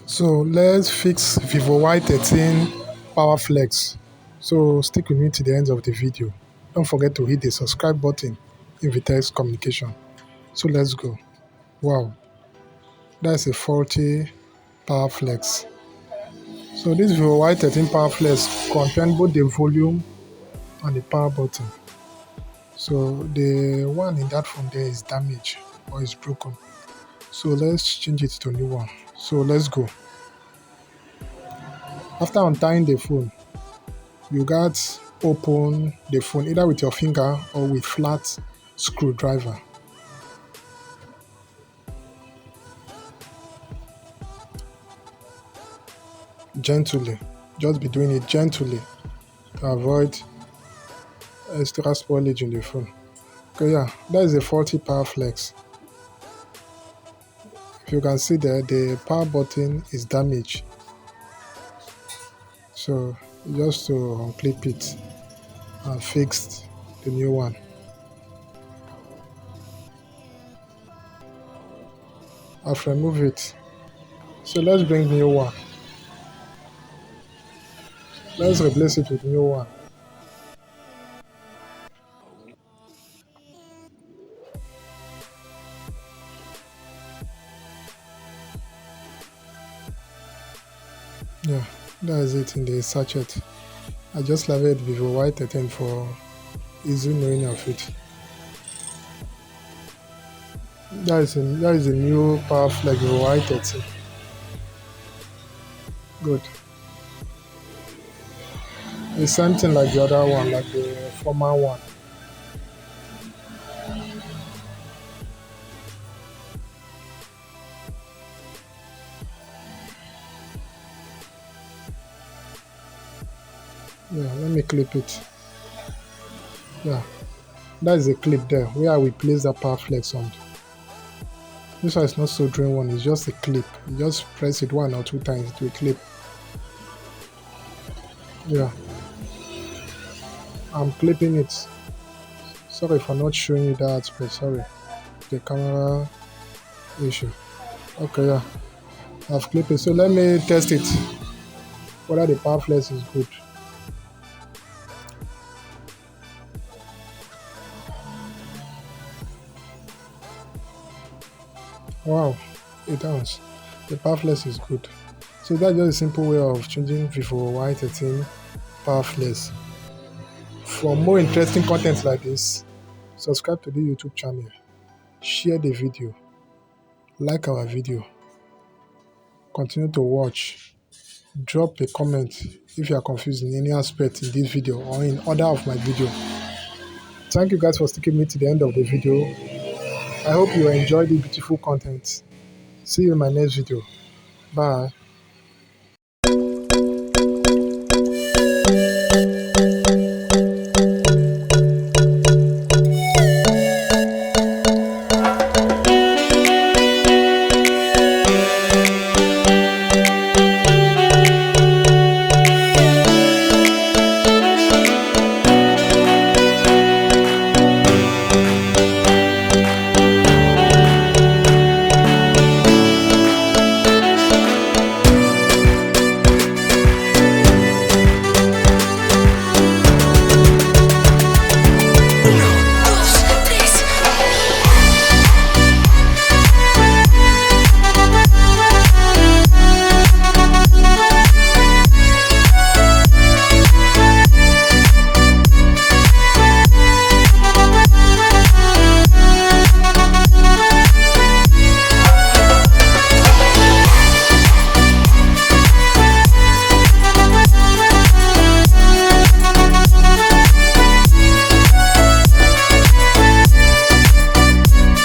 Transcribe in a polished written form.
So let's fix Vivo Y13 Power Flex. So stick with me to the end of the video. Don't forget to hit the subscribe button in Vitex Communication. So let's go. Wow, that's a faulty Power Flex. So this Vivo Y13 Power Flex contains both the volume and the power button. So the one in that phone there is damaged or is broken. So let's change it to a new one. So let's go. After untying the phone, you got open the phone either with your finger or with flat screwdriver. Gently, just be doing it gently to avoid extra spoilage in the phone. Okay, yeah, that is a faulty Power Flex. If you can see there, the power button is damaged. So just to unclip it and fix the new one. I've removed it. So let's bring new one. Let's replace it with new one. Yeah, that is it in the sachet. I just labeled Vivo Y13 for easy knowing of it. That is a new Power Flex Vivo Y13. Good. It's something like the other one, like the former one. Yeah, let me clip it. Yeah, that is a clip there where we place that Power Flex on. This one is not soldering one, it's just a clip. You just press it 1 or 2 times, it will clip. Yeah, I'm clipping it. Sorry for not showing you that, but sorry, the camera issue. Okay, yeah, I've clipped it. So let me test it, whether the Power Flex is good. Wow, it does. The Power Flex is good. So that's just a simple way of changing Vivo Y13 Power Flex. For more interesting content like this, subscribe to the YouTube channel, share the video, like our video, continue to watch, drop a comment if you are confused in any aspect in this video or in other of my video. Thank you guys for sticking me to the end of the video. I hope you enjoyed the beautiful content. See you in my next video. Bye.